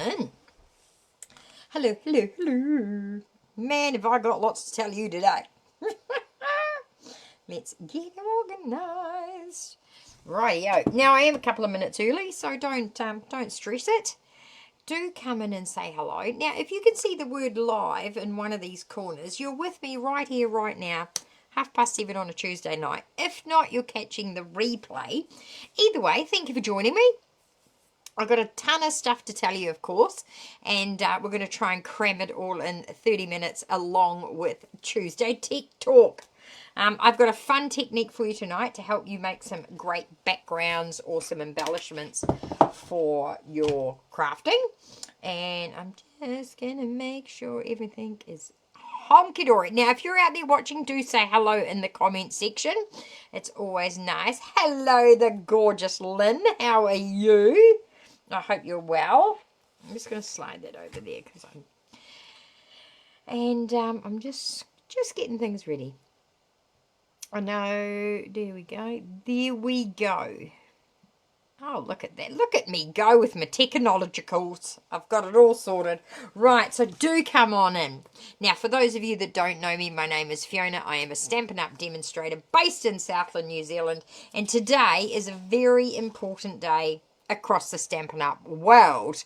on in. Hello, hello, hello. Man, have I got lots to tell you today. Let's get organised. Rightio. Now, I am a couple of minutes early, so don't stress it. Do come in and say hello. Now, if you can see the word live in one of these corners, you're with me right here, right now. 7:30 on a Tuesday night. If not, you're catching the replay. Either way, thank you for joining me. I've got a ton of stuff to tell you, of course, and we're going to try and cram it all in 30 minutes along with Tuesday Tech Talk. I've got a fun technique for you tonight to help you make some great backgrounds or some embellishments for your crafting. And I'm just going to make sure everything is honky-dory. Now, if you're out there watching, do say hello in the comment section. It's always nice. Hello, the gorgeous Lynn. How are you? I hope you're well. I'm just going to slide that over there because I'm just getting things ready. I know. There we go. There we go. Oh, look at that. Look at me go with my technologicals. I've got it all sorted. Right, so do come on in. Now, for those of you that don't know me, my name is Fiona. I am a Stampin' Up! Demonstrator based in Southland, New Zealand. And today is a very important day across the Stampin' Up! World.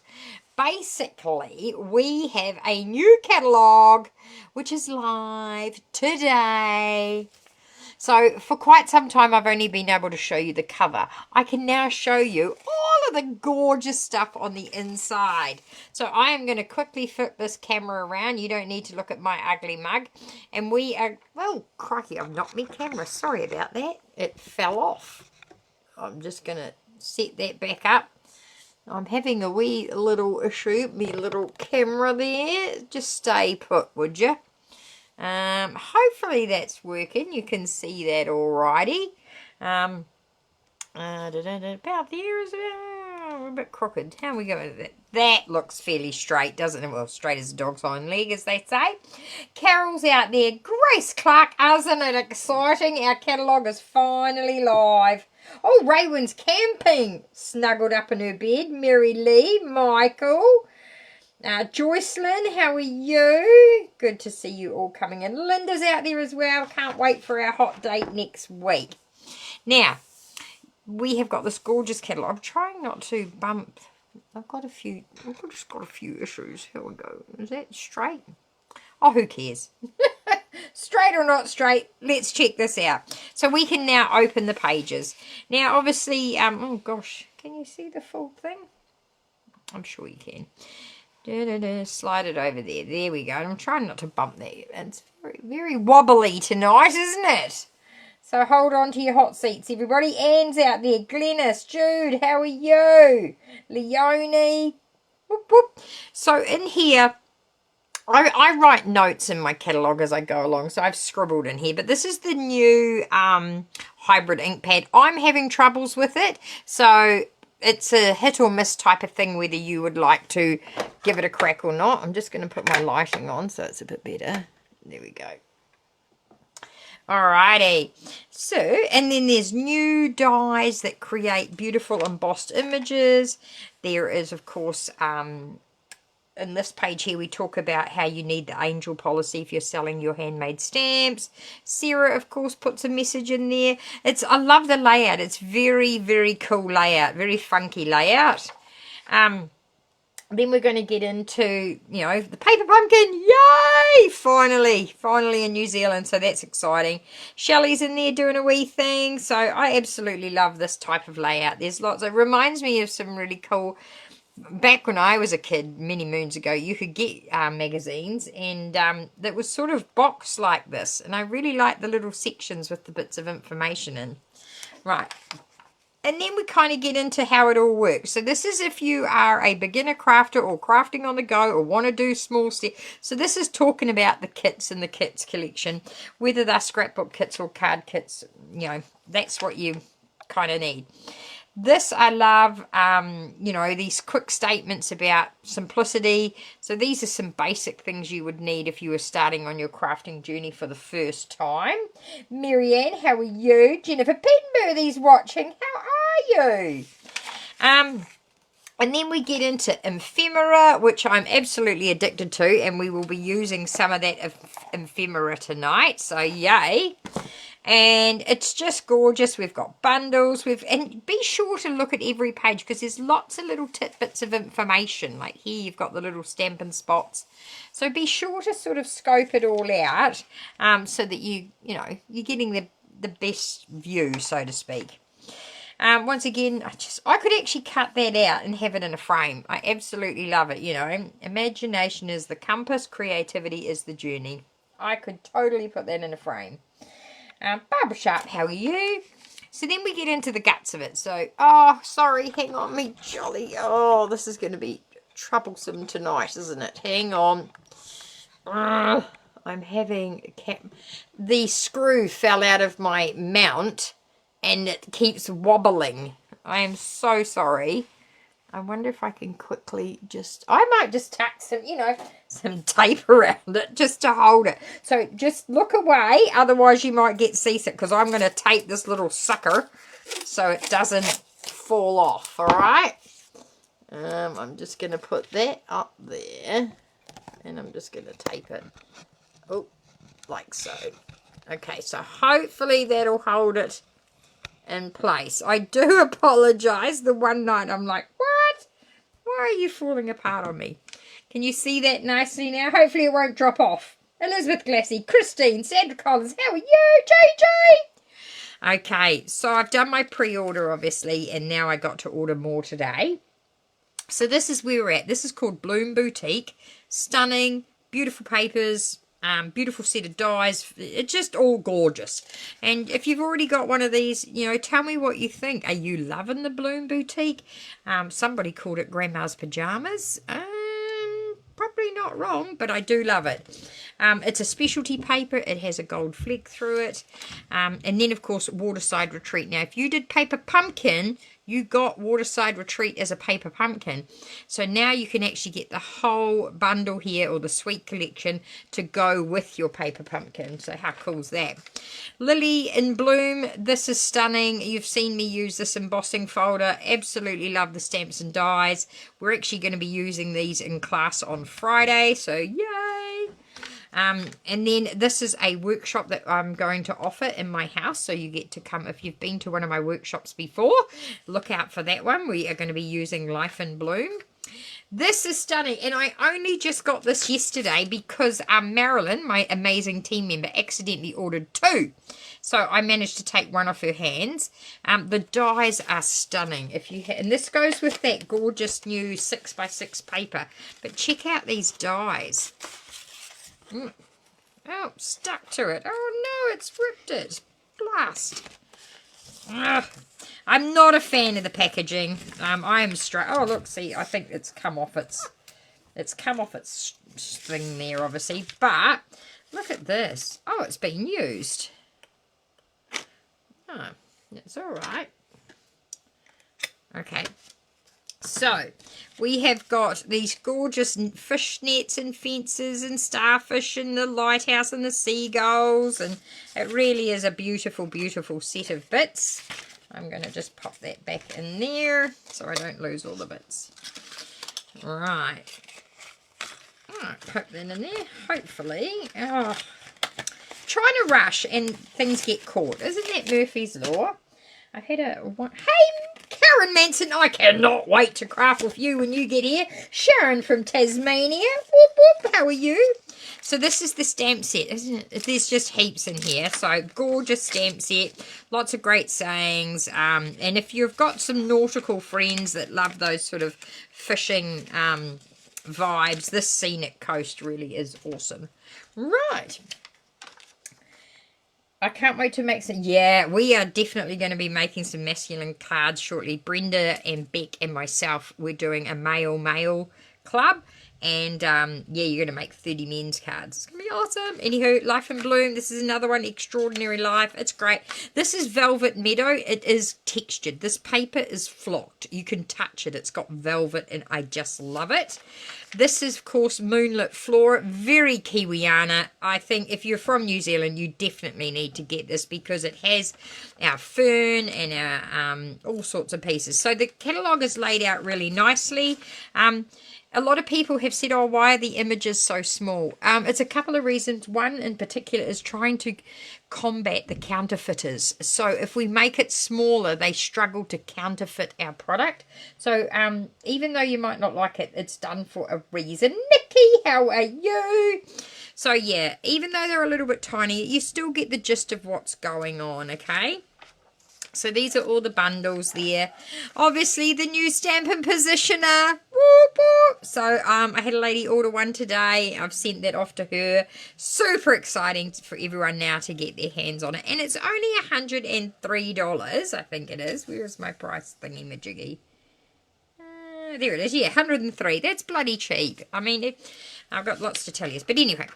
Basically, we have a new catalogue which is live today. So for quite some time, I've only been able to show you the cover. I can now show you all of the gorgeous stuff on the inside. So I am going to quickly flip this camera around. You don't need to look at my ugly mug. And we are, well, crikey, I've knocked my camera. Sorry about that. It fell off. I'm just going to set that back up. I'm having a wee little issue. Me little camera there. Just stay put, would you? Hopefully that's working. You can see that alrighty. About there is a bit crooked. How are we going with that? That looks fairly straight, doesn't it? Well, straight as a dog's hind leg, as they say. Carol's out there. Grace Clark, isn't it exciting? Our catalogue is finally live. Oh, Raywin's camping. Snuggled up in her bed. Mary Lee, Michael. Joycelyn, how are you? Good to see you all coming in. Linda's out there as well. Can't wait for our hot date next week. Now, we have got this gorgeous catalogue. I'm trying not to bump. I've just got a few issues. Here we go. Is that straight? Oh, who cares? Straight or not straight, let's check this out. So we can now open the pages. Now, obviously, oh gosh, can you see the full thing? I'm sure you can. Slide it over there. There we go. I'm trying not to bump that. It's very, very wobbly tonight, isn't it? So hold on to your hot seats, everybody. Anne's out there. Glennis, Jude, how are you? Leonie. Whoop, whoop. So in here, I write notes in my catalogue as I go along. So I've scribbled in here. But this is the new hybrid ink pad. I'm having troubles with it. So it's a hit or miss type of thing whether you would like to give it a crack or not. I'm just going to put my lighting on so it's a bit better. There we go. Alrighty. So, and then there's new dies that create beautiful embossed images. There is, of course, in this page here, we talk about how you need the angel policy if you're selling your handmade stamps. Sarah, of course, puts a message in there. I love the layout. It's very, very cool layout. Very funky layout. Then we're going to get into, the paper pumpkin. Yay! Finally in New Zealand. So that's exciting. Shelley's in there doing a wee thing. So I absolutely love this type of layout. There's lots. It reminds me of some really cool. Back when I was a kid, many moons ago, you could get magazines, and that was sort of boxed like this. And I really like the little sections with the bits of information in. Right. And then we kind of get into how it all works. So this is if you are a beginner crafter or crafting on the go or want to do small steps. So this is talking about the kits in the kits collection, whether they're scrapbook kits or card kits, that's what you kind of need. This I love, these quick statements about simplicity. So these are some basic things you would need if you were starting on your crafting journey for the first time. Marianne, how are you? Jennifer Penberthy's watching. How are you? And then we get into ephemera, which I'm absolutely addicted to, and we will be using some of that ephemera tonight, so yay. And it's just gorgeous. We've got bundles, and be sure to look at every page because there's lots of little tidbits of information. Like here you've got the little Stampin' spots, so be sure to sort of scope it all out, so that you're getting the best view, so to speak. Once again, I could actually cut that out and have it in a frame. I absolutely love it, Imagination is the compass, creativity is the journey. I could totally put that in a frame. Barbara Sharp, how are you? So then we get into the guts of it. So, sorry, hang on, me jolly. Oh, this is going to be troublesome tonight, isn't it? Hang on. I'm having the screw fell out of my mount and it keeps wobbling. I am so sorry. I wonder if I can quickly I might just tack some tape around it just to hold it. So just look away, otherwise you might get seasick because I'm going to tape this little sucker so it doesn't fall off, all right? I'm just going to put that up there and I'm just going to tape it. Oh, like so. Okay, so hopefully that'll hold it in place. I do apologize. The one night I'm like, what? Why are you falling apart on me? Can you see that nicely now? Hopefully it won't drop off. Elizabeth Glassy, Christine, Sandra Collins, how are you? JJ! Okay, so I've done my pre-order obviously, and now I got to order more today. So this is where we're at. This is called Bloom Boutique. Stunning, beautiful papers, beautiful set of dies. It's just all gorgeous. And if you've already got one of these, tell me what you think. Are you loving the Bloom Boutique? Somebody called it Grandma's Pajamas. Probably not wrong, but I do love it. It's a specialty paper. It has a gold fleck through it. And then, of course, Waterside Retreat. Now, if you did Paper Pumpkin, you got Waterside Retreat as a paper pumpkin. So now you can actually get the whole bundle here, or the sweet collection, to go with your paper pumpkin. So how cool is that? Lily in Bloom, this is stunning. You've seen me use this embossing folder. Absolutely love the stamps and dies. We're actually going to be using these in class on Friday, so yay! And then this is a workshop that I'm going to offer in my house, so you get to come. If you've been to one of my workshops before, look out for that one. We are going to be using Life in Bloom. This is stunning, and I only just got this yesterday because Marilyn, my amazing team member, accidentally ordered 2. So I managed to take one off her hands. The dies are stunning. And this goes with that gorgeous new 6x6 paper. But check out these dies. Oh, stuck to it. Oh no, it's ripped it. Blast. Ugh. I'm not a fan of the packaging. I am straight. Oh look, see, I think it's come off its thing there, obviously. But look at this. Oh, it's been used. Oh, it's all right. Okay. So, we have got these gorgeous fish nets and fences and starfish and the lighthouse and the seagulls. And it really is a beautiful, beautiful set of bits. I'm going to just pop that back in there so I don't lose all the bits. Right. Put that in there, hopefully. Oh, trying to rush and things get caught. Isn't that Murphy's Law? I've had Hey, Karen Manson, I cannot wait to craft with you when you get here. Sharon from Tasmania. Whoop, whoop, how are you? So this is the stamp set, isn't it? There's just heaps in here. So gorgeous stamp set. Lots of great sayings. And if you've got some nautical friends that love those sort of fishing vibes, this scenic coast really is awesome. Right. I can't wait to make some. Yeah, we are definitely going to be making some masculine cards shortly. Brenda and Beck and myself, we're doing a male club. And yeah, you're going to make 30 men's cards. It's going to be awesome. Anywho, Life in Bloom. This is another one, Extraordinary Life. It's great. This is Velvet Meadow. It is textured. This paper is flocked. You can touch it. It's got velvet and I just love it. This is, of course, Moonlit Flora. Very Kiwiana. I think if you're from New Zealand, you definitely need to get this because it has our fern and our all sorts of pieces. So the catalogue is laid out really nicely. A lot of people have said, oh, why are the images so small? It's a couple of reasons. One in particular is trying to combat the counterfeiters. So if we make it smaller, they struggle to counterfeit our product. So even though you might not like it, it's done for a reason. Nikki, how are you? So yeah, even though they're a little bit tiny, you still get the gist of what's going on, okay? So these are all the bundles there. Obviously, the new Stampin' Positioner. Whoop, whoop. So I had a lady order one today. I've sent that off to her. Super exciting for everyone now to get their hands on it. And it's only $103, I think it is. Where's my price thingy-majiggy? There it is. Yeah, 103. That's bloody cheap. I mean, I've got lots to tell you. But anyway,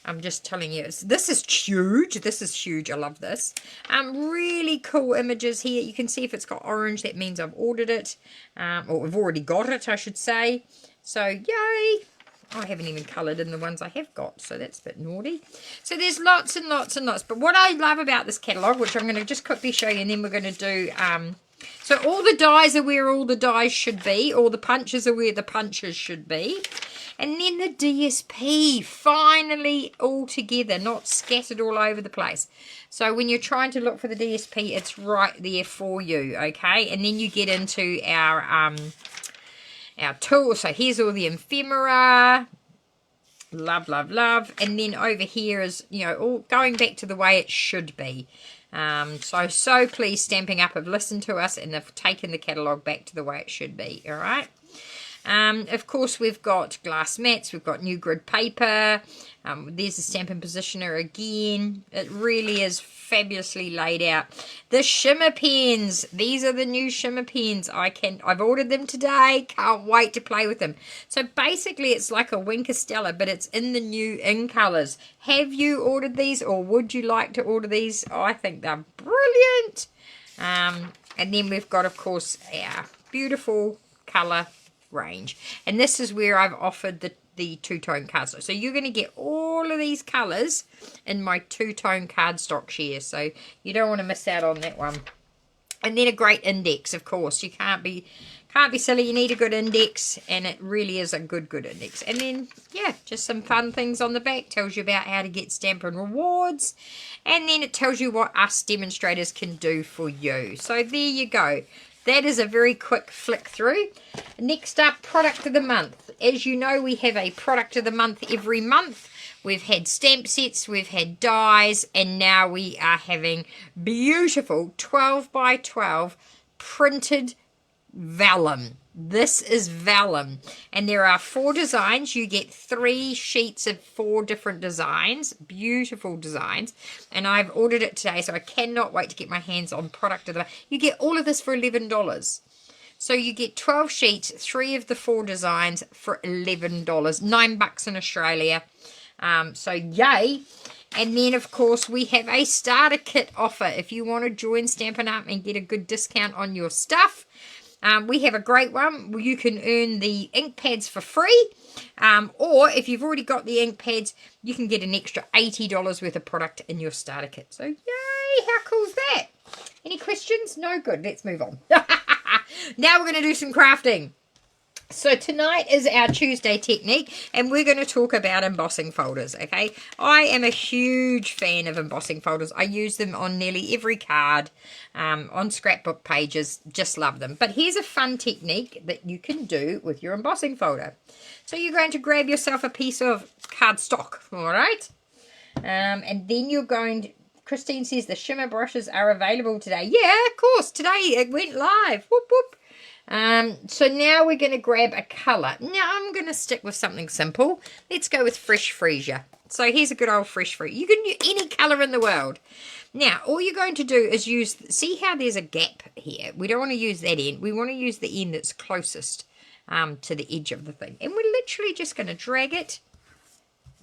I'm just telling you, this is huge. This is huge. I love this. Really cool images here. You can see if it's got orange, that means I've ordered it. Or we've already got it, I should say. So, yay. I haven't even coloured in the ones I have got, so that's a bit naughty. So there's lots and lots and lots. But what I love about this catalogue, which I'm going to just quickly show you, and then we're going to do... so all the dies are where all the dies should be. All the punches are where the punches should be. And then the DSP, finally all together, not scattered all over the place. So when you're trying to look for the DSP, it's right there for you, okay? And then you get into our tools. So here's all the ephemera. Love, love, love. And then over here is, you know, all going back to the way it should be. So pleased Stamping Up have listened to us and they've taken the catalogue back to the way it should be, all right? Of course, we've got glass mats, we've got new grid paper, there's the Stampin' Positioner again. It really is fabulously laid out. The shimmer pens, these are the new shimmer pens. I've ordered them today, can't wait to play with them. So basically it's like a Wink Stella, but it's in the new in colours. Have you ordered these or would you like to order these? Oh, I think they're brilliant. And then we've got, of course, our beautiful colour range, and this is where I've offered the two-tone cards. So you're going to get all of these colours in my two-tone cardstock share, so you don't want to miss out on that one. And then a great index, of course. You can't be silly. You need a good index, and it really is a good index. And then, yeah, just some fun things on the back. Tells you about how to get Stampin' rewards, and then it tells you what us demonstrators can do for you. So there you go. That is a very quick flick through. Next up, product of the month. As you know, we have a product of the month every month. We've had stamp sets, we've had dies, and now we are having beautiful 12 by 12 printed vellum. This is vellum, and there are 4 designs. You get 3 sheets of 4 different designs, beautiful designs, and I've ordered it today, so I cannot wait to get my hands on product of the month. You get all of this for $11. So you get 12 sheets, 3 of the 4 designs for $11, $9 in Australia. So yay. And then, of course, we have a starter kit offer. If you want to join Stampin' Up and get a good discount on your stuff, we have a great one where you can earn the ink pads for free. Or if you've already got the ink pads, you can get an extra $80 worth of product in your starter kit. So, yay! How cool is that? Any questions? No? Good. Let's move on. Now we're going to do some crafting. So tonight is our Tuesday technique, and we're going to talk about embossing folders, okay? I am a huge fan of embossing folders. I use them on nearly every card, on scrapbook pages. Just love them. But here's a fun technique that you can do with your embossing folder. So you're going to grab yourself a piece of cardstock, all right? And then you're going to... Christine says the shimmer brushes are available today. Yeah, of course. Today it went live. Whoop, whoop. So now we're going to grab a colour. Now I'm going to stick with something simple. Let's go with Fresh Freesia. So here's a good old Fresh Freesia. You can use any colour in the world. Now all you're going to do is use, see how there's a gap here? We don't want to use that end. We want to use the end that's closest to the edge of the thing. And we're literally just going to drag it.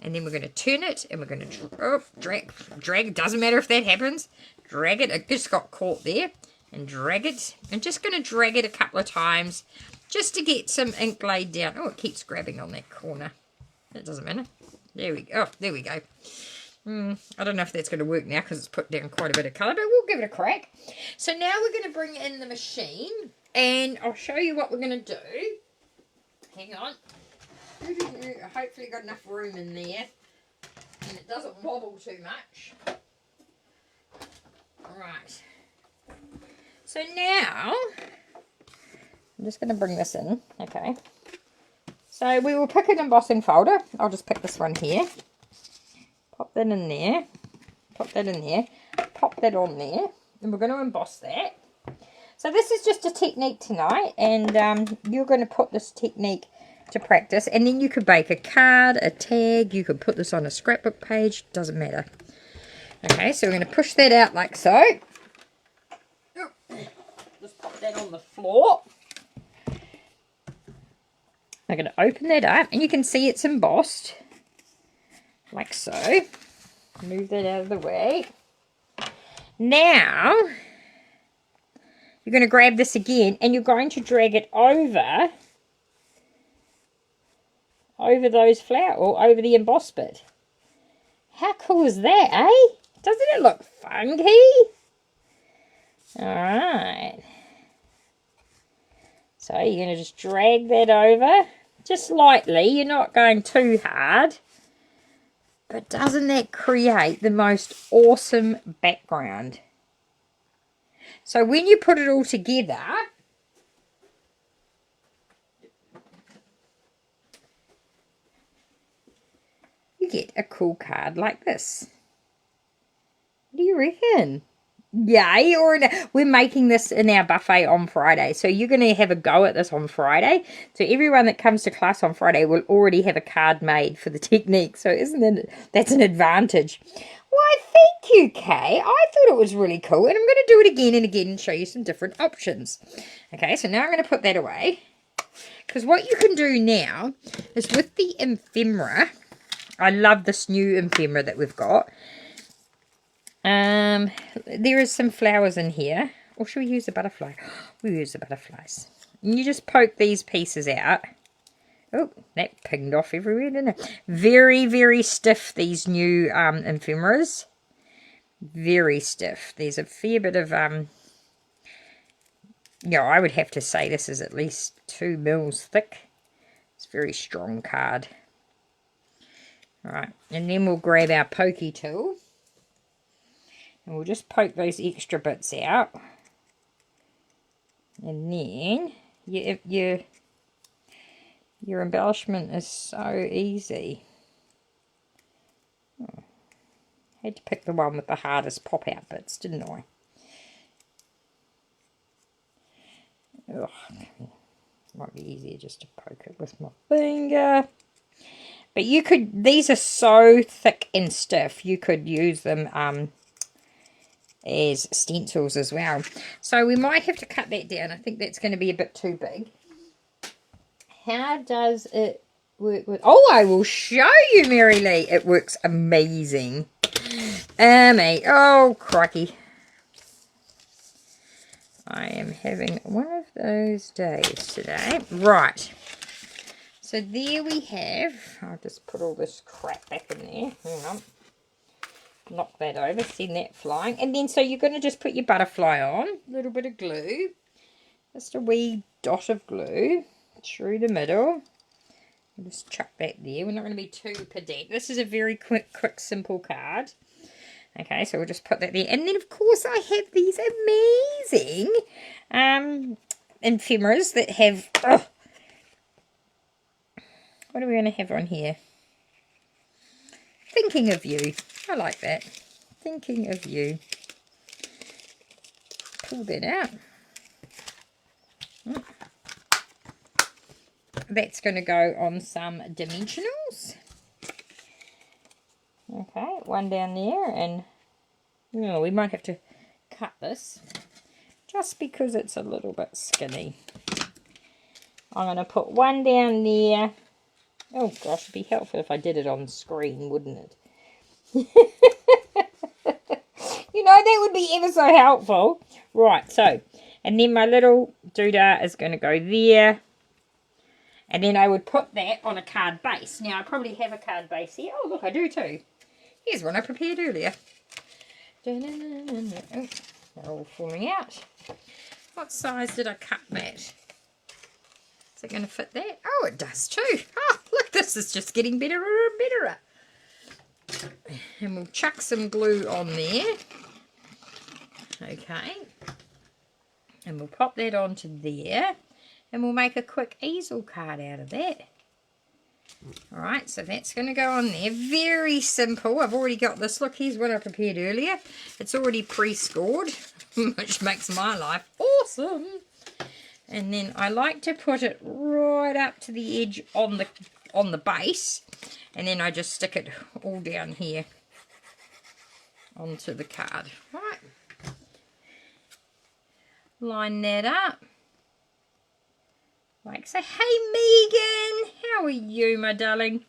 And then we're going to turn it. And we're going to drag. Doesn't matter if that happens. Drag it. It just got caught there. And drag it. I'm just going to drag it a couple of times. Just to get some ink laid down. Oh, it keeps grabbing on that corner. That doesn't matter. There we go. Oh, there we go. I don't know if that's going to work now because it's put down quite a bit of colour, but we'll give it a crack. So now we're going to bring in the machine, and I'll show you what we're going to do. Hang on. Hopefully got enough room in there, and it doesn't wobble too much. Right. So now, I'm just going to bring this in, okay. So we will pick an embossing folder. I'll just pick this one here. Pop that in there, pop that in there, pop that on there, and we're going to emboss that. So this is just a technique tonight, and you're going to put this technique to practice, and then you could bake a card, a tag, you could put this on a scrapbook page, doesn't matter. Okay, so we're going to push that out like so. Just pop that on the floor. I'm going to open that up, and you can see it's embossed. Like so. Move that out of the way. Now, you're going to grab this again and you're going to drag it over those flowers, or over the embossed bit. How cool is that, eh? Doesn't it look funky? Alright. So you're going to just drag that over. Just lightly. You're not going too hard. But doesn't that create the most awesome background? So when you put it all together, you get a cool card like this. What do you reckon? Yay, or we're making this in our buffet on Friday. So you're going to have a go at this on Friday. So everyone that comes to class on Friday will already have a card made for the technique. So isn't it, that's an advantage. Why, thank you, Kay. I thought it was really cool. And I'm going to do it again and again and show you some different options. Okay, so now I'm going to put that away. Because what you can do now is with the ephemera. I love this new ephemera that we've got. There is some flowers in here. Or should we use a butterfly? We'll use the butterflies. And you just poke these pieces out. Oh, that pinged off everywhere, didn't it? Very, very stiff, these new ephemeras. Very stiff. There's a fair bit of, yeah, I would have to say this is at least 2 mils thick. It's a very strong card. Alright, and then we'll grab our pokey tool. And we'll just poke those extra bits out. And then your embellishment is so easy. Oh, had to pick the one with the hardest pop out bits, didn't I? Ugh. Might be easier just to poke it with my finger. But you could, these are so thick and stiff, you could use them as stencils as well. So we might have to cut that down. I think that's going to be a bit too big. How does it work with... Oh, I will show you, Mary Lee. It works amazing. Oh, crikey. I am having one of those days today. Right. So there we have... I'll just put all this crap back in there. Hang on. Knock that over, send that flying. And then so you're going to just put your butterfly on. A little bit of glue. Just a wee dot of glue through the middle. I'll just chuck that there. We're not going to be too pedant. This is a very quick, simple card. Okay, so we'll just put that there. And then, of course, I have these amazing ephemeras that have... Oh, what are we going to have on here? Thinking of you. I like that. Thinking of you. Pull that out. That's going to go on some dimensionals. Okay, one down there, and we might have to cut this just because it's a little bit skinny. I'm going to put one down there. Oh gosh, it'd be helpful if I did it on screen, wouldn't it? You know, that would be ever so helpful. Right, so, and then my little doodah is going to go there. And then I would put that on a card base. Now, I probably have a card base here. Oh, look, I do too. Here's one I prepared earlier. Oh, they're all falling out. What size did I cut that? Is it going to fit that? Oh, it does too. Oh, look, this is just getting better and better. And we'll chuck some glue on there. Okay. And we'll pop that onto there. And we'll make a quick easel card out of that. Alright, so that's going to go on there. Very simple. I've already got this. Look, here's what I prepared earlier. It's already pre-scored, which makes my life awesome. And then I like to put it right up to the edge on the base. And then I just stick it all down here onto the card. Right. Line that up. Like, say, hey Megan, how are you, my darling?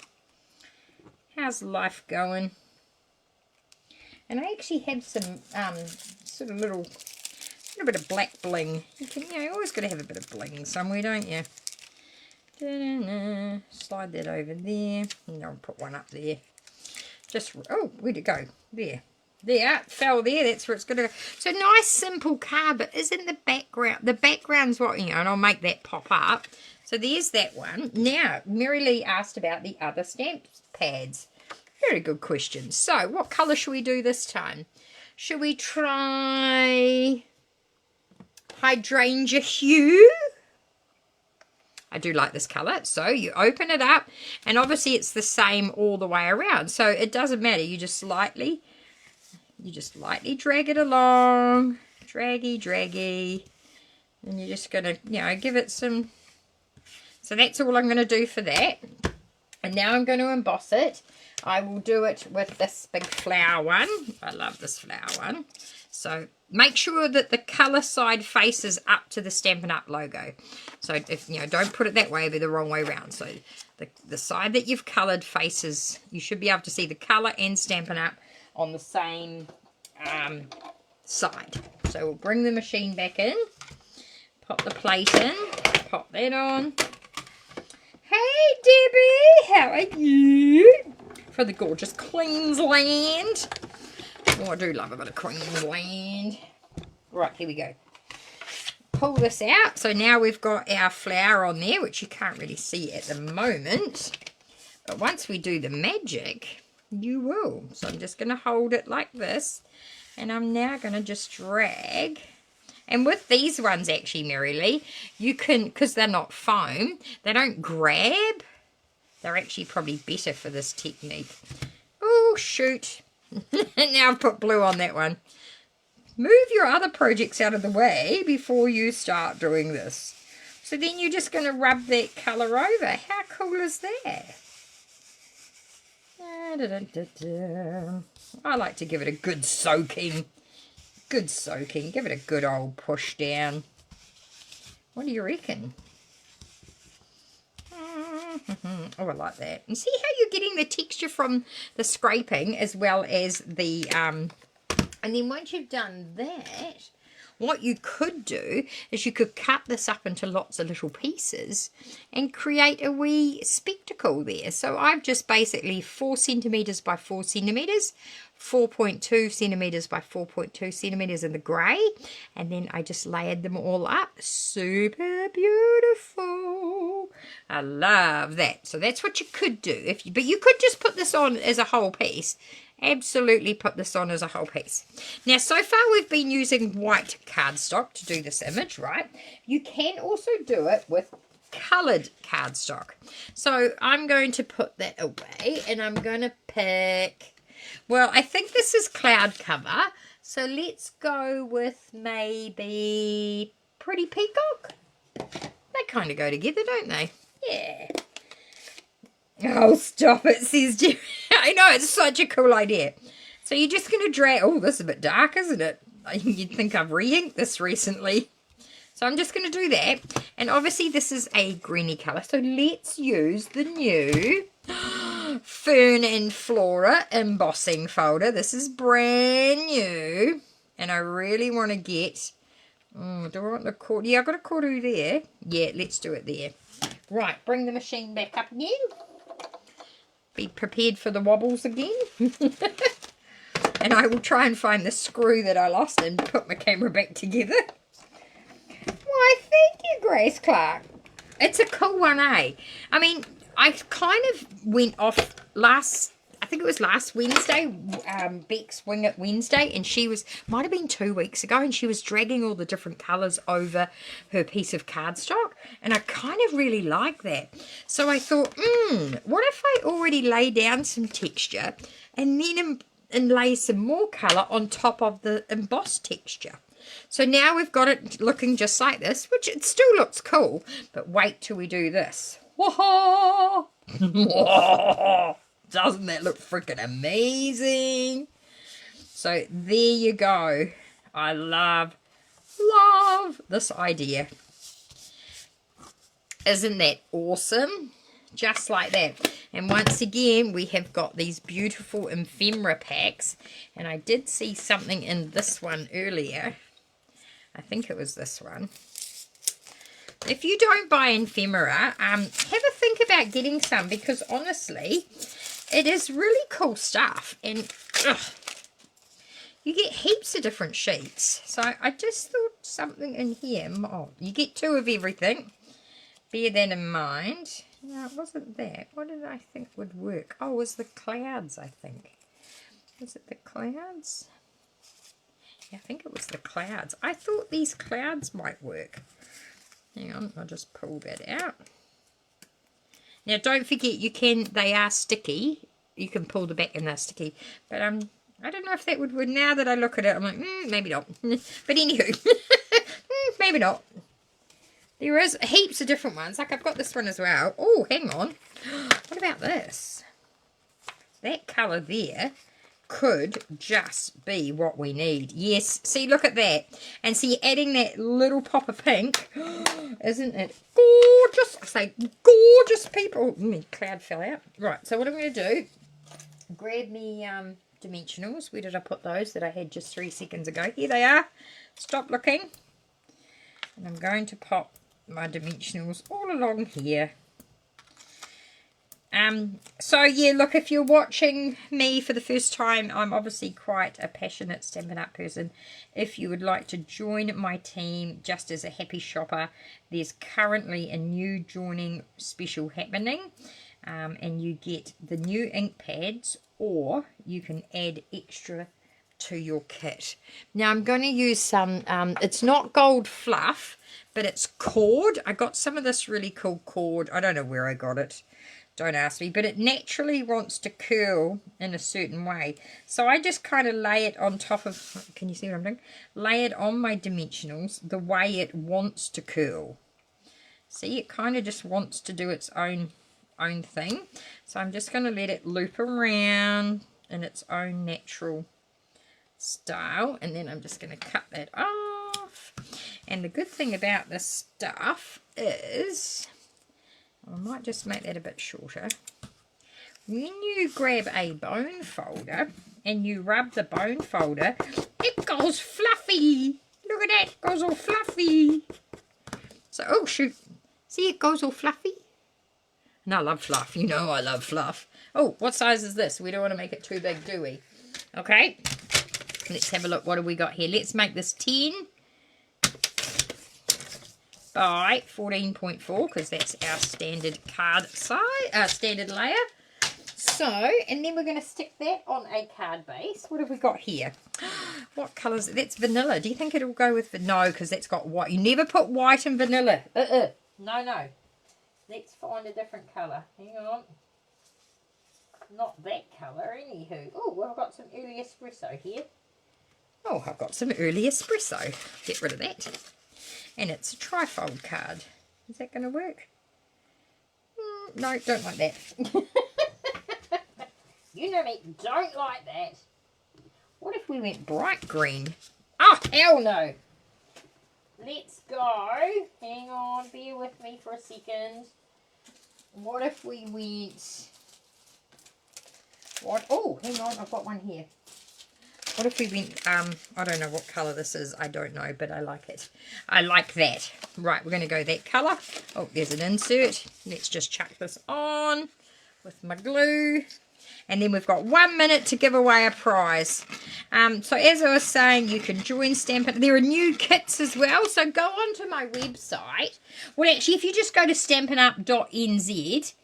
How's life going? And I actually have some sort of little bit of black bling. You always got to have a bit of bling somewhere, don't you? Slide that over there, and I'll put one up there. Just, oh, where'd it go? There. There, it fell there, that's where it's going to go. So nice simple card, but isn't the background's what, and I'll make that pop up. So there's that one. Now, Mary Lee asked about the other stamp pads. Very good question. So, what colour should we do this time? Should we try Hydrangea Hue? I do like this colour. So, you open it up, and obviously it's the same all the way around. So, it doesn't matter. You just lightly drag it along, draggy, and you're just going to, give it some, so that's all I'm going to do for that. And now I'm going to emboss it. I will do it with this big flower one. I love this flower one. So make sure that the colour side faces up to the Stampin' Up logo. So if, don't put it that way, it'll be the wrong way around. So the side that you've coloured faces, you should be able to see the colour and Stampin' Up on the same side. So we'll bring the machine back in, pop the plate in, pop that on. Hey Debbie, how are you? For the gorgeous Queensland. Oh, I do love a bit of Queensland. Right, here we go. Pull this out. So now we've got our flower on there, which you can't really see at the moment. But once we do the magic, you will. So I'm just going to hold it like this, and I'm now going to just drag. And with these ones, actually, Mary Lee, you can, because they're not foam, they don't grab. They're actually probably better for this technique. Oh, shoot. Now I've put blue on that one. Move your other projects out of the way before you start doing this. So then you're just going to rub that colour over. How cool is that? I like to give it a good soaking. Good soaking. Give it a good old push down. What do you reckon? Oh, I like that. And see how you're getting the texture from the scraping as well as the... and then once you've done that, what you could do is you could cut this up into lots of little pieces and create a wee spectacle there. So I've just basically 4 centimetres by 4 centimetres, 4.2 centimetres by 4.2 centimetres in the grey, and then I just layered them all up. Super beautiful. I love that. So that's what you could do. But you could just put this on as a whole piece. Absolutely put this on as a whole piece. Now, so far we've been using white cardstock to do this image, right? You can also do it with coloured cardstock. So I'm going to put that away, and I'm going to pick... Well, I think this is cloud cover, so let's go with maybe Pretty Peacock. They kind of go together, don't they? Yeah. Oh, stop it, says Jerry. I know, it's such a cool idea. So you're just going to drag... Oh, this is a bit dark, isn't it? You'd think I've re-inked this recently. So I'm just going to do that. And obviously this is a greeny colour. So let's use the new Fern and Flora embossing folder. This is brand new. And I really want to get... do I want the cord? Yeah, I've got a cordu there. Yeah, let's do it there. Right, bring the machine back up again. Be prepared for the wobbles again. And I will try and find the screw that I lost and put my camera back together. Why, thank you, Grace Clark. It's a cool one, eh? I mean, I kind of went off I think it was last Wednesday, Beck's Wing It Wednesday, and she was, might have been 2 weeks ago, and she was dragging all the different colours over her piece of cardstock, and I kind of really like that. So I thought, what if I already lay down some texture, and then and lay some more colour on top of the embossed texture. So now we've got it looking just like this, which it still looks cool, but wait till we do this. Whoa! Doesn't that look freaking amazing? So there you go. I love this idea. Isn't that awesome? Just like that. And once again, we have got these beautiful ephemera packs. And I did see something in this one earlier. I think it was this one. If you don't buy ephemera, have a think about getting some, because honestly, it is really cool stuff. And you get heaps of different sheets. So I just thought something in here. Oh, you get 2 of everything. Bear that in mind. No, it wasn't that. What did I think would work? Oh, it was the clouds, I think. Was it the clouds? Yeah, I think it was the clouds. I thought these clouds might work. Hang on, I'll just pull that out. Now, don't forget, they are sticky. You can pull the back and they're sticky. But I don't know if that would work. Now that I look at it, I'm like, maybe not. But anywho, maybe not. There is heaps of different ones. Like, I've got this one as well. Oh, hang on. What about this? That colour there could just be what we need. Yes, see, look at that. And see, adding that little pop of pink. Isn't it gorgeous? I say gorgeous, people. My cloud fell out. Right, so what I'm going to do, grab me dimensionals. Where did I put those that I had just 3 seconds ago? Here they are. Stop looking. And I'm going to pop my dimensionals all along here. So yeah, look, if you're watching me for the first time, I'm obviously quite a passionate Stampin' Up person. If you would like to join my team just as a happy shopper, there's currently a new joining special happening, and you get the new ink pads, or you can add extra to your kit. Now I'm going to use some, it's not gold fluff, but it's cord. I got some of this really cool cord. I don't know where I got it. Don't ask me, but it naturally wants to curl in a certain way. So I just kind of lay it on top of, can you see what I'm doing? Lay it on my dimensionals the way it wants to curl. See, it kind of just wants to do its own thing. So I'm just going to let it loop around in its own natural style, and then I'm just going to cut that off. And the good thing about this stuff is, I might just make that a bit shorter. When you grab a bone folder and you rub the bone folder, it goes fluffy. Look at that, it goes all fluffy. So, oh shoot, see, it goes all fluffy. And I love fluff, you know I love fluff. Oh, what size is this? We don't want to make it too big, do we? Okay, let's have a look. What have we got here? Let's make this 10 by 14.4, because that's our standard card size, standard layer. So, and then we're going to stick that on a card base. What have we got here? What colour is it? That's vanilla. Do you think it'll go with no, because that's got white. You never put white in vanilla. No, no. Let's find a different colour. Hang on. Not that colour, anywho. Oh, well, I've got some early espresso here. Oh, I've got some early espresso. Get rid of that. And it's a trifold card. Is that going to work? No, don't like that. You know me, don't like that. What if we went bright green? Oh, hell no. let's go. Hang on, bear with me for a second. What if we went... What? Oh, hang on, I've got one here. What if we went, I don't know what colour this is. I don't know, but I like it. I like that. Right, we're going to go that colour. Oh, there's an insert. Let's just chuck this on with my glue. And then we've got 1 minute to give away a prize. So as I was saying, you can join Stampin'. There are new kits as well. So go onto my website. Well, actually, if you just go to stampinup.nz,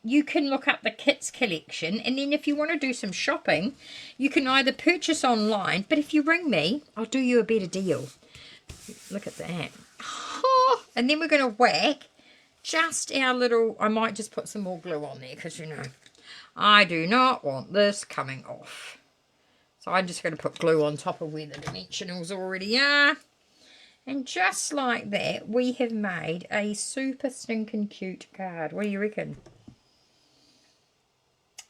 you can look up the kits collection. And then if you want to do some shopping, you can either purchase online. But if you ring me, I'll do you a better deal. Look at that. Oh, and then we're going to whack just our little... I might just put some more glue on there because, you know... I do not want this coming off. So I'm just going to put glue on top of where the dimensionals already are. And just like that, we have made a super stinking cute card. What do you reckon?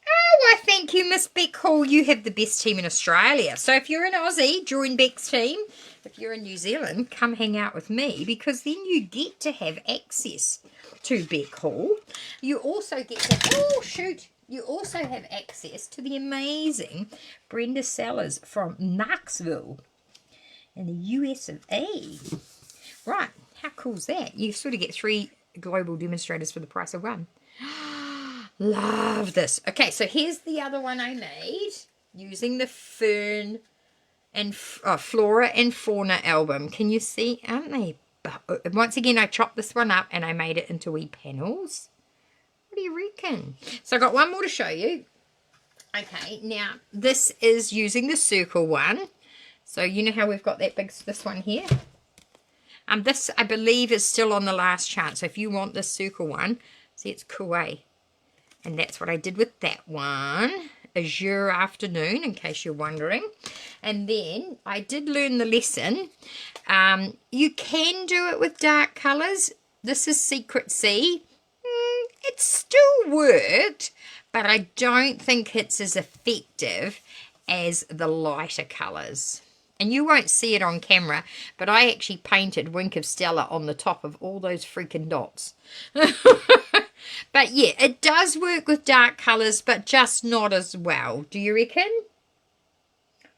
Oh, I thank you, Miss Beck Hall. You have the best team in Australia. So if you're an Aussie, join Beck's team. If you're in New Zealand, come hang out with me, because then you get to have access to Beck Hall. You also get to... Oh, shoot. You also have access to the amazing Brenda Sellers from Knoxville in the US of A. Right, how cool is that? You sort of get 3 global demonstrators for the price of 1. Love this. Okay, so here's the other one I made using the Fern and Flora and Fauna album. Can you see? Aren't they? Once again, I chopped this one up and I made it into wee panels. What do you reckon? So I got one more to show you. Okay, now this is using the circle one. So you know how we've got that big, this one here? This I believe is still on the last chance. So if you want this circle one, see it's Kuwait. And that's what I did with that one. Azure Afternoon, in case you're wondering. And then I did learn the lesson. You can do it with dark colours. This is Secret Sea. It still worked, but I don't think it's as effective as the lighter colours. And you won't see it on camera, but I actually painted Wink of Stella on the top of all those freaking dots. But yeah, it does work with dark colours, but just not as well. Do you reckon?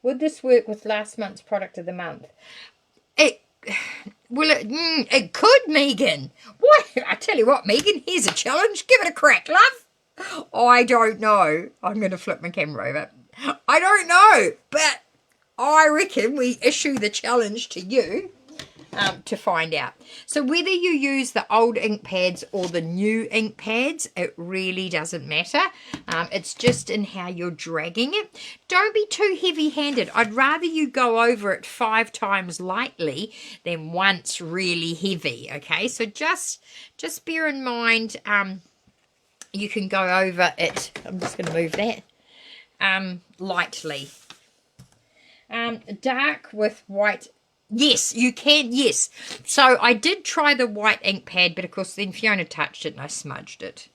Would this work with last month's product of the month? It could, Megan. What? I tell you what, Megan, here's a challenge. Give it a crack, love. I don't know. I'm going to flip my camera over. I don't know, but I reckon we issue the challenge to you to find out. So whether you use the old ink pads or the new ink pads, it really doesn't matter. It's just in how you're dragging it. Don't be too heavy-handed. I'd rather you go over it 5 times lightly than once really heavy, okay? So just bear in mind, you can go over it. I'm just going to move that lightly. Dark with white. Yes, you can, yes. So I did try the white ink pad, but of course then Fiona touched it and I smudged it.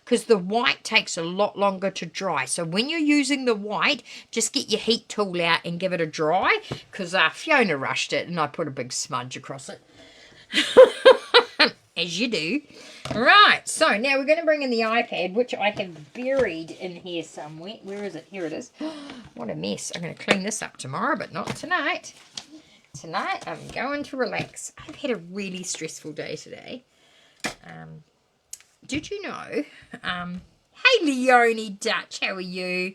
Because the white takes a lot longer to dry. So when you're using the white, just get your heat tool out and give it a dry. Because Fiona rushed it and I put a big smudge across it. As you do. Right, so now we're going to bring in the iPad, which I have buried in here somewhere. Where is it? Here it is. What a mess. I'm going to clean this up tomorrow, but not tonight. Tonight, I'm going to relax. I've had a really stressful day today. Did you know? Hey, Leonie Dutch, how are you?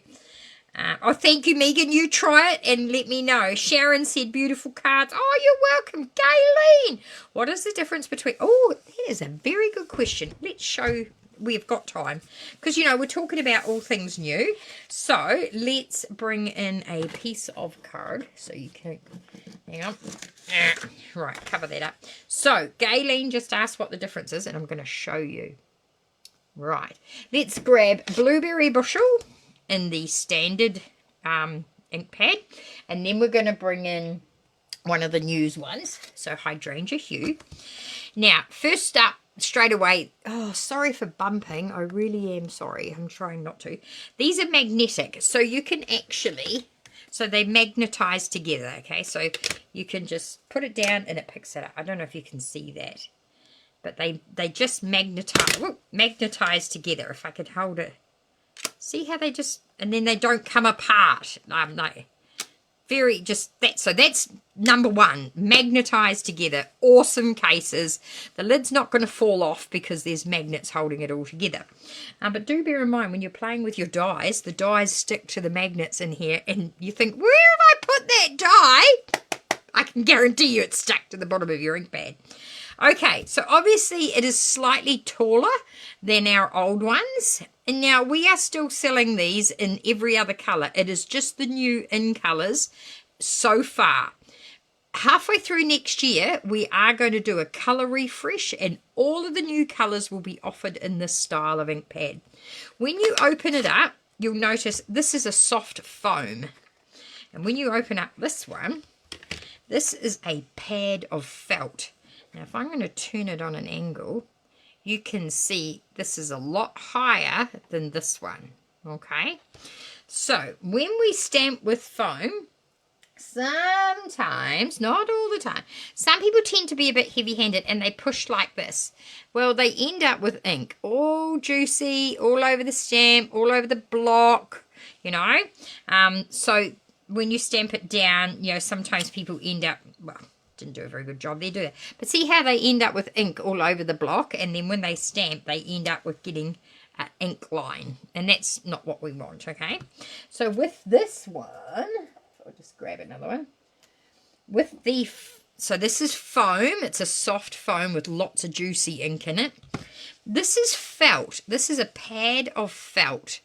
Oh, thank you, Megan. You try it and let me know. Sharon said beautiful cards. Oh, you're welcome. Gayleen. What is the difference between... Oh, that is a very good question. Let's show... We've got time. Because, you know, we're talking about all things new. So, let's bring in a piece of card. So you can... Hang on. Right, cover that up. So, Gayleen just asked what the difference is, and I'm going to show you. Right. Let's grab Blueberry Bushel in the standard ink pad. And then we're going to bring in one of the news ones. So, Hydrangea Hue. Now, first up, straight away, oh, sorry for bumping. I really am sorry. I'm trying not to. These are magnetic, so you can actually So they magnetize together, okay? So you can just put it down and it picks it up. I don't know if you can see that. But they just magnetize together. If I could hold it. See how they just... And then they don't come apart. No. Very just... So that's number one. Magnetize together. Awesome cases. The lid's not going to fall off because there's magnets holding it all together. But do bear in mind, when you're playing with your dies, the dies stick to the magnets in here. And you think, where have I put that die? I can guarantee you it's stuck to the bottom of your ink pad. Okay, so obviously it is slightly taller than our old ones. And now we are still selling these in every other colour. It is just the new in colours so far. Halfway through next year, we are going to do a colour refresh and all of the new colours will be offered in this style of ink pad. When you open it up, you'll notice this is a soft foam. And when you open up this one, this is a pad of felt. Now, if I'm going to turn it on an angle, you can see this is a lot higher than this one, okay? So, when we stamp with foam, sometimes, not all the time, some people tend to be a bit heavy-handed and they push like this. Well, they end up with ink all juicy, all over the stamp, all over the block, you know? So, when you stamp it down, you know, sometimes people end up, well, didn't do a very good job there, do they? But see how they end up with ink all over the block, and then when they stamp, they end up with getting an ink line, and that's not what we want, okay? So with this one, I'll just grab another one. With the, so this is foam. It's a soft foam with lots of juicy ink in it. This is felt. This is a pad of felt.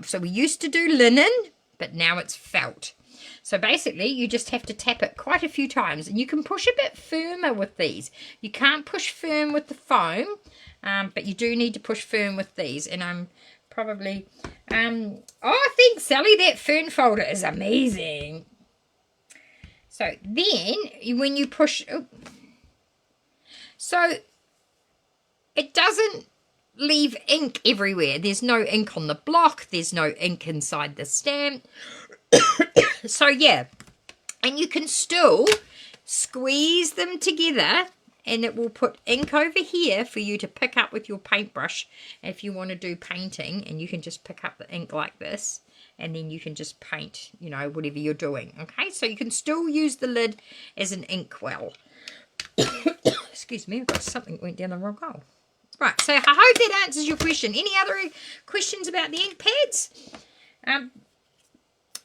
So we used to do linen, but now it's felt. So basically, you just have to tap it quite a few times. And you can push a bit firmer with these. You can't push firm with the foam, but you do need to push firm with these. And I'm probably... oh, I think, Sally, that fern folder is amazing. So then, when you push... Oh, so it doesn't leave ink everywhere. There's no ink on the block. There's no ink inside the stamp. So yeah, and you can still squeeze them together and it will put ink over here for you to pick up with your paintbrush if you want to do painting, and you can just pick up the ink like this and then you can just paint, you know, whatever you're doing. Okay, so you can still use the lid as an ink well. Excuse me, I've got something that went down the wrong hole. Right, so I hope that answers your question. Any other questions about the ink pads?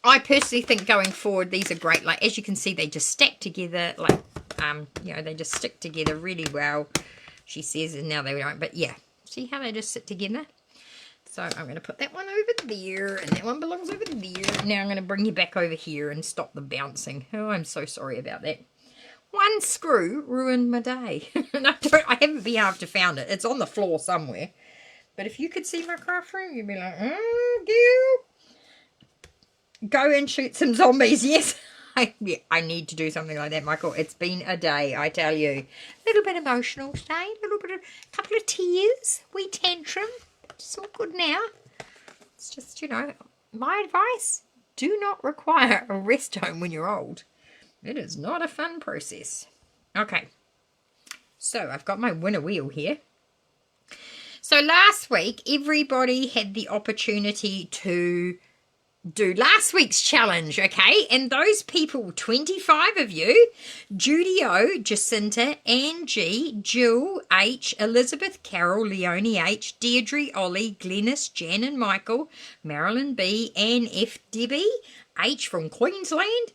I personally think going forward, these are great. Like, as you can see, they just stack together. Like, you know, they just stick together really well, she says, and now they don't. But, yeah, see how they just sit together? So, I'm going to put that one over there, and that one belongs over there. Now, I'm going to bring you back over here and stop the bouncing. Oh, I'm so sorry about that. One screw ruined my day. And I haven't been able to find it. It's on the floor somewhere. But if you could see my craft room, you'd be like, oh, girl. Go and shoot some zombies, yes. I need to do something like that, Michael. It's been a day, I tell you. A little bit emotional today, a little bit of, couple of tears, wee tantrum. It's all good now. It's just, you know, my advice, do not require a rest home when you're old. It is not a fun process. Okay, so I've got my winner wheel here. So last week, everybody had the opportunity to do last week's challenge, okay? And those people, 25 of you, Judy O, Jacinta, Angie, Jill H, Elizabeth, Carol, Leonie H, Deirdre, Ollie, Glennis, Jan and Michael, Marilyn B, Anne F, Debbie H from Queensland,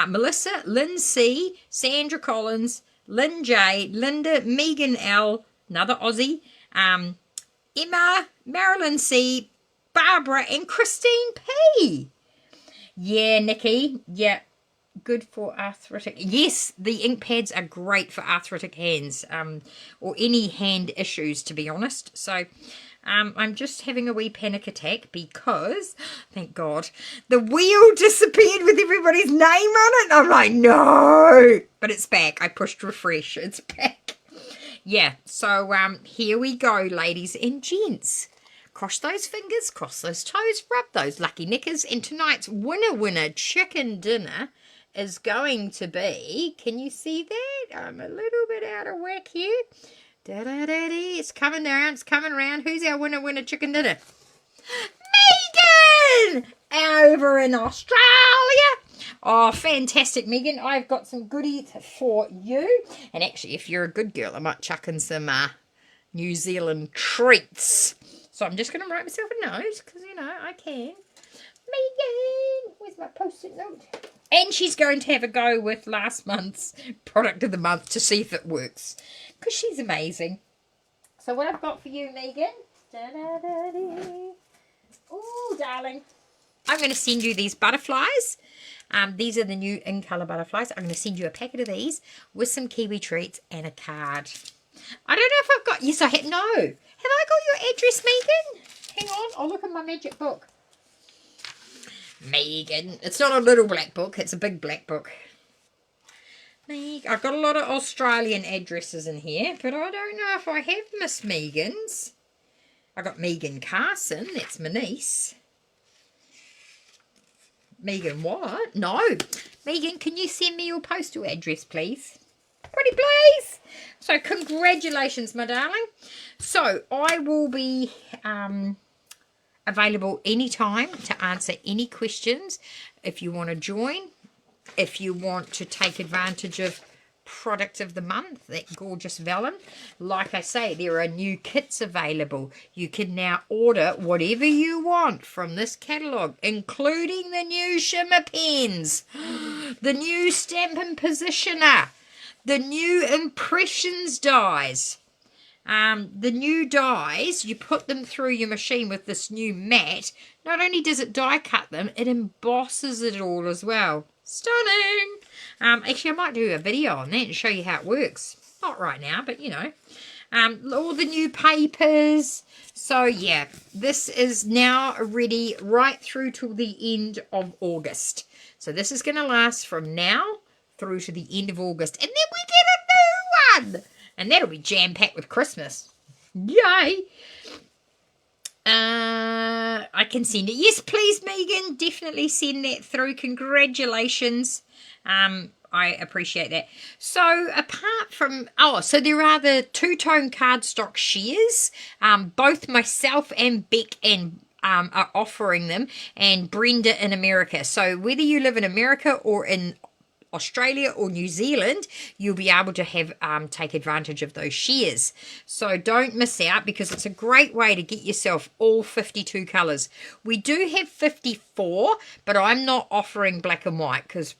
Melissa, Lynn C, Sandra Collins, Lynn J, Linda, Megan L, another Aussie, Emma, Marilyn C, Barbara and Christine P. Yeah, Nikki. Yeah, good for arthritic. Yes, the ink pads are great for arthritic hands, or any hand issues, to be honest. So I'm just having a wee panic attack because, thank God, the wheel disappeared with everybody's name on it. I'm like, no. But it's back. I pushed refresh. It's back. Yeah, so here we go, ladies and gents. Cross those fingers, cross those toes, rub those lucky knickers. And tonight's winner chicken dinner is going to be, can you see that? I'm a little bit out of whack here. Da-da-da-dee. It's coming around, it's coming around. Who's our winner chicken dinner? Megan! Over in Australia. Oh, fantastic, Megan. I've got some goodies for you. And actually, if you're a good girl, I might chuck in some New Zealand treats. So I'm just going to write myself a note because, you know, I can. Megan! Where's my post-it note? And she's going to have a go with last month's product of the month to see if it works. Because she's amazing. So what I've got for you, Megan. Oh, darling. I'm going to send you these butterflies. These are the new in-colour butterflies. I'm going to send you a packet of these with some kiwi treats and a card. I don't know if I've got... Yes, I have. No. Have I got your address, Megan? Hang on. I'll look in my magic book. Megan. It's not a little black book. It's a big black book. I've got a lot of Australian addresses in here, but I don't know if I have Miss Megan's. I got Megan Carson. That's my niece. Megan what? No. Megan, can you send me your postal address, please? Pretty please. So, congratulations, my darling. So, I will be available anytime to answer any questions. If you want to join, if you want to take advantage of product of the month, that gorgeous vellum. Like I say, there are new kits available. You can now order whatever you want from this catalogue, including the new shimmer pens, the new Stampin' Positioner, the new impressions dies. The new dies, you put them through your machine with this new mat. Not only does it die cut them, it embosses it all as well. Stunning! Actually, I might do a video on that and show you how it works. Not right now, but you know. All the new papers. So, yeah, this is now ready right through till the end of August. So, this is going to last from now through to the end of August. And then we get a new one! And that'll be jam-packed with Christmas. Yay! I can send it. Yes, please, Megan. Definitely send that through. Congratulations. I appreciate that. So, apart from... Oh, so there are the two-tone cardstock shears. Both myself and Beck and are offering them. And Brenda in America. So, whether you live in America or in Australia or New Zealand, you'll be able to have take advantage of those shears. So don't miss out, because it's a great way to get yourself all 52 colours. We do have 54, but I'm not offering black and white because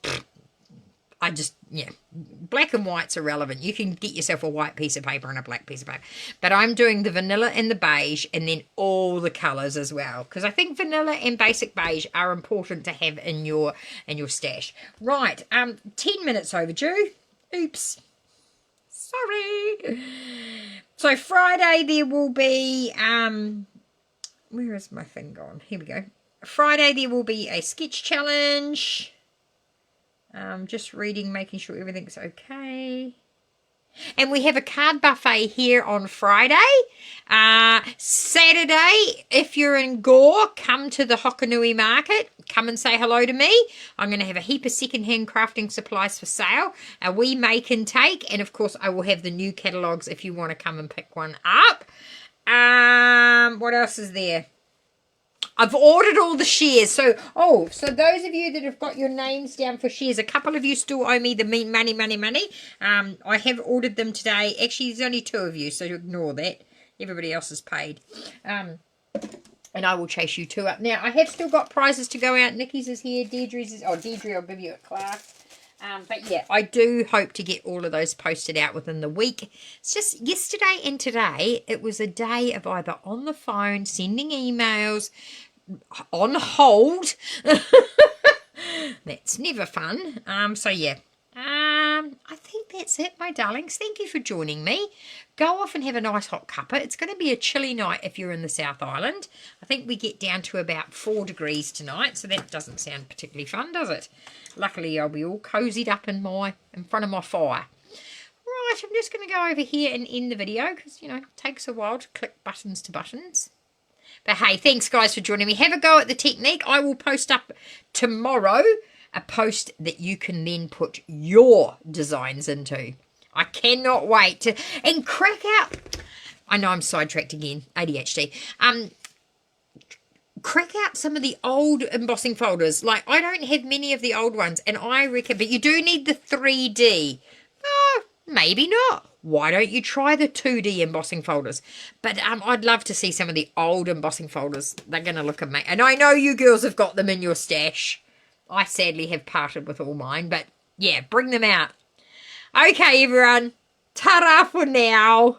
I just, yeah, black and white's irrelevant. You can get yourself a white piece of paper and a black piece of paper. But I'm doing the vanilla and the beige and then all the colours as well. Because I think vanilla and basic beige are important to have in your stash. Right, 10 minutes overdue. Oops. Sorry. So Friday there will be, where is my thing gone? Here we go. Friday there will be a sketch challenge. Just reading, making sure everything's okay. And we have a card buffet here on Friday. Saturday, if you're in Gore, come to the Hokanui Market. Come and say hello to me. I'm going to have a heap of second-hand crafting supplies for sale. A wee make and take. And, of course, I will have the new catalogues if you want to come and pick one up. What else is there? I've ordered all the shares. So those of you that have got your names down for shares, a couple of you still owe me the money. I have ordered them today. Actually, there's only 2 of you, so ignore that. Everybody else is paid. And I will chase you 2 up. Now, I have still got prizes to go out. Nikki's is here. Deirdre's is... Oh, Deirdre, I'll give you a class. But yeah, I do hope to get all of those posted out within the week. It's just yesterday and today, it was a day of either on the phone, sending emails, on hold. That's never fun. So yeah, I think that's it, my darlings. Thank you for joining me. Go off and have a nice hot cuppa. It's going to be a chilly night if you're in the South Island. I think we get down to about 4 degrees tonight, so that doesn't sound particularly fun, does it? Luckily, I'll be all cozied up in front of my fire. Right, I'm just going to go over here and end the video because, you know, it takes a while to click buttons to buttons. But hey, thanks guys for joining me. Have a go at the technique. I will post up tomorrow a post that you can then put your designs into. I cannot wait to, and crack out. I know I'm sidetracked again, ADHD. Crack out some of the old embossing folders. Like, I don't have many of the old ones, and I reckon, but you do need the 3D. Oh, maybe not. Why don't you try the 2D embossing folders? But I'd love to see some of the old embossing folders. They're going to look amazing. And I know you girls have got them in your stash. I sadly have parted with all mine, but yeah, bring them out. Okay, everyone. Ta-ra for now.